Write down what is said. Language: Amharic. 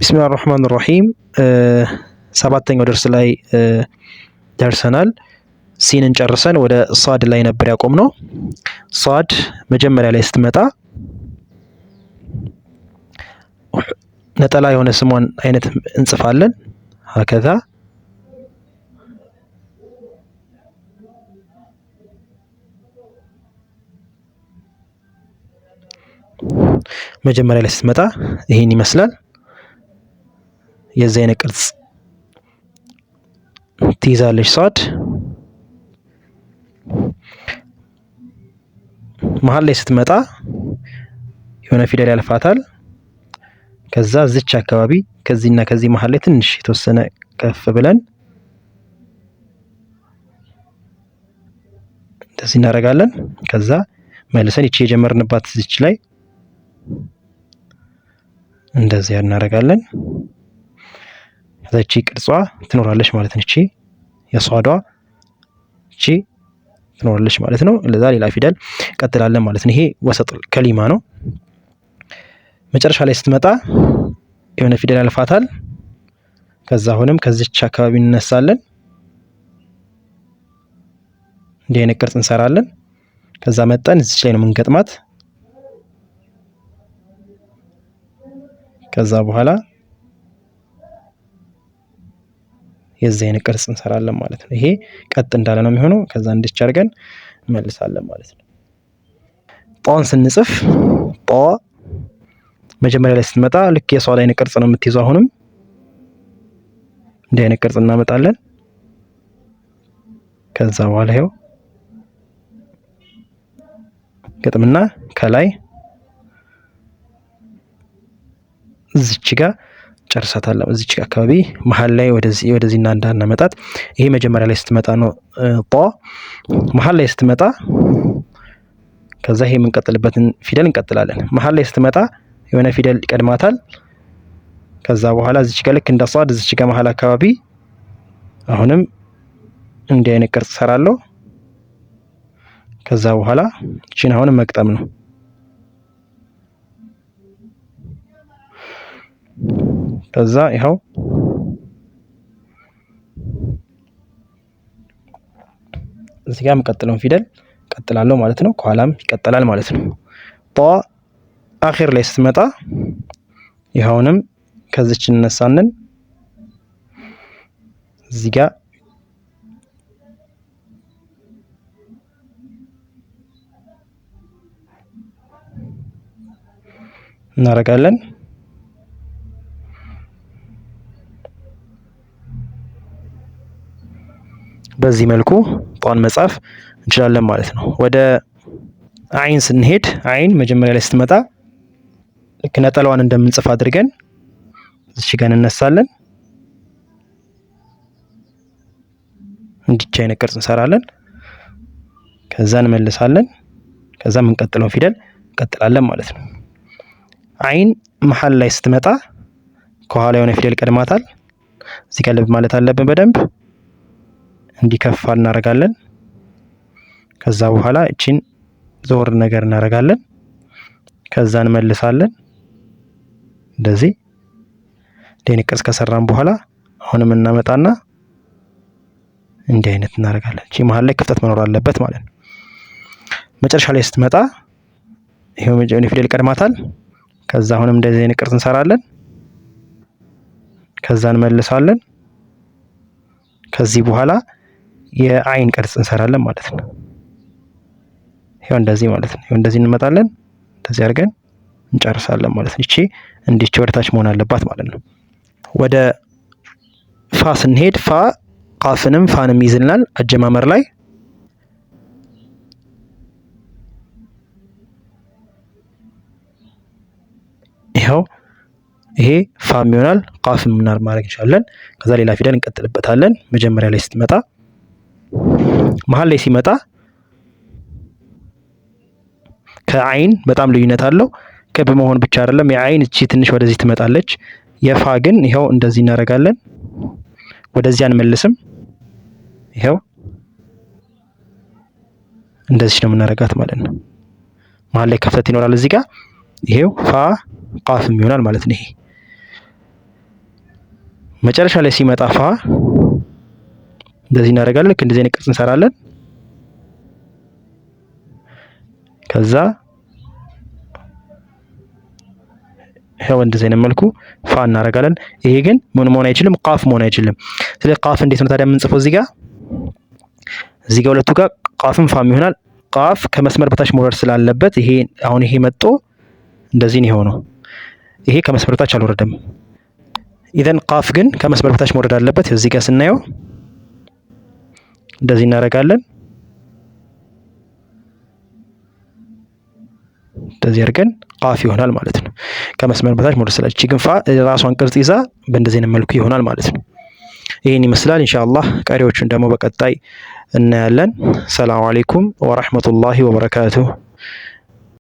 ቢስሚላህ ራህማን ራሂም ሰባተኛው ደርስ ላይ ደርሰናል። ሲንን ጨርሰን ወደ ሷድ ላይ ነበር ያቆምነው። ሷድ መጀመሪያ ላይ ስትመጣ ነጠላ የሆነ ስሟን አይነት እንጽፋለን። ሀከዛ መጀመሪያ ላይ ስትመጣ ይሄን ይመስላል። የዚህ አይነት ቅርጽ ትይዛለች ሷድ። መሀል ላይ ስትመጣ የሆነ ፊደል ያልፋታል። ከዛ እዚች አካባቢ ከዚህና ከዚህ መሀል ላይ ትንሽ የተወሰነ ከፍ ብለን እንደዚህ እናደርጋለን። ከዛ መልሰን እቺ የጀመርንባት እዚች ላይ እንደዚህ እናደርጋለን። ከዛ እቺ ቅርጿ ትኖራለች ማለት ነው። እቺ የሷዷ እቺ ትኖራለች ማለት ነው። ለዛ ሌላ ፊደል ቀጥላለን ማለት ነው። ይሄ ወሰጥ ከሊማ ነው። መጨረሻ ላይ ስትመጣ የሆነ ፊደል ያልፋታል። ከዛ አሁንም ከዚች አካባቢ እንነሳለን። እንዲህ አይነት ቅርጽ እንሰራለን። ከዛ መጠን እዚች ላይ ነው የምንገጥማት። ከዛ በኋላ የዚህ አይነት ቅርጽ እንሰራለን ማለት ነው። ይሄ ቀጥ እንዳለ ነው የሚሆነው። ከዛ እንድች አድርገን እንመልሳለን ማለት ነው። ጧን ስንጽፍ ጧ መጀመሪያ ላይ ስትመጣ ልክ የሷድ አይነት ቅርጽ ነው የምትይዘው። አሁንም እንዲህ አይነት ቅርጽ እናመጣለን። ከዛ በኋላ ይኸው ገጥምና ከላይ እዚች ጋር ጨርሳታለሁ። እዚች አካባቢ መሀል ላይ ወደዚህና እንዳናመጣት። ይሄ መጀመሪያ ላይ ስትመጣ ነው ጧ። መሀል ላይ ስትመጣ ከዛ ይሄ የምንቀጥልበትን ፊደል እንቀጥላለን። መሀል ላይ ስትመጣ የሆነ ፊደል ይቀድማታል። ከዛ በኋላ እዚች ጋር ልክ እንደ ሷድ እዚች ጋር መሀል አካባቢ አሁንም እንዲህ አይነት ቅርጽ ሰራለሁ። ከዛ በኋላ እቺን አሁንም መግጠም ነው። ከዛ ይኸው እዚህ ጋር የምቀጥለውን ፊደል ቀጥላለሁ ማለት ነው። ከኋላም ይቀጥላል ማለት ነው። ጧ አኺር ላይ ስትመጣ ይኸውንም ከዚች እንነሳንን እዚህ ጋር እናደርጋለን። በዚህ መልኩ ጧን መጻፍ እንችላለን ማለት ነው። ወደ አይን ስንሄድ አይን መጀመሪያ ላይ ስትመጣ ልክ ነጠላዋን እንደምንጽፍ አድርገን እዚህ ጋር እንነሳለን። እንዲች አይነት ቅርጽ እንሰራለን። ከዛ እንመልሳለን። ከዛ የምንቀጥለው ፊደል እንቀጥላለን ማለት ነው። አይን መሀል ላይ ስትመጣ ከኋላ የሆነ ፊደል ቀድማታል። እዚህ ጋር ልብ ማለት አለብን በደንብ እንዲከፋ እናደርጋለን። ከዛ በኋላ እቺን ዞር ነገር እናደርጋለን። ከዛ እንመልሳለን። እንደዚህ እንዲህ ቅርጽ ከሰራን በኋላ አሁንም እናመጣና እንዲህ አይነት እናደርጋለን። እቺ መሀል ላይ ክፍተት መኖር አለበት ማለት ነው። መጨረሻ ላይ ስትመጣ ይሄው የሆነ ፊደል ቀድማታል። ከዛ አሁንም እንደዚህ አይነት ቅርጽ እንሰራለን። ከዛ እንመልሳለን። ከዚህ በኋላ የአይን ቅርጽ እንሰራለን ማለት ነው። ይሄው እንደዚህ ማለት ነው። ይሄው እንደዚህ እንመጣለን። እንደዚህ አድርገን እንጨርሳለን ማለት ነው። እቺ እንዲች ወደታች መሆን አለባት ማለት ነው። ወደ ፋ ስንሄድ ፋ ቃፍንም ፋንም ይዝልናል አጀማመር ላይ። ይሄው ይሄ ፋም ይሆናል። ቃፍም ማድረግ እንችላለን። ከዛ ሌላ ፊደል እንቀጥልበታለን። መጀመሪያ ላይ ስትመጣ መሀል ላይ ሲመጣ ከአይን በጣም ልዩነት አለው። ክብ መሆን ብቻ አይደለም። የአይን እቺ ትንሽ ወደዚህ ትመጣለች። የፋ ግን ይኸው እንደዚህ እናደርጋለን። ወደዚህ አንመልስም። ይኸው እንደዚህ ነው የምናደርጋት ማለት ነው። መሀል ላይ ክፍተት ይኖራል እዚህ ጋር። ይሄው ፋ ቃፍም ይሆናል ማለት ነው። ይሄ መጨረሻ ላይ ሲመጣ ፋ እንደዚህ እናደርጋለን። ልክ እንደዚህ አይነት ቅርጽ እንሰራለን። ከዛ ይሄው እንደዚህ አይነት መልኩ ፋ እናደርጋለን። ይሄ ግን ምን መሆን አይችልም? ቃፍ መሆን አይችልም። ስለዚህ ቃፍ እንዴት ነው ታዲያ የምንጽፈው? እዚህ ጋር ሁለቱ ጋር ቃፍም ፋም ይሆናል። ቃፍ ከመስመር በታች መውረድ ስላለበት ይሄ አሁን ይሄ መጥቶ እንደዚህ ነው የሆነው። ይሄ ከመስመር በታች አልወረደም። ኢዘን ቃፍ ግን ከመስመር በታች መውረድ አለበት። እዚህ ጋር ስናየው እንደዚህ እናደርጋለን። እንደዚህ አድርገን ቃፍ ይሆናል ማለት ነው። ከመስመር በታች መውረድ ስላለች ግን ፋ ራሷን ቅርጽ ይዛ በእንደዚህ አይነት መልኩ ይሆናል ማለት ነው። ይህን ይመስላል። ኢንሻአላህ ቀሪዎቹን ደግሞ በቀጣይ እናያለን። ሰላም አለይኩም ወራህመቱላሂ ወበረካቱሁ።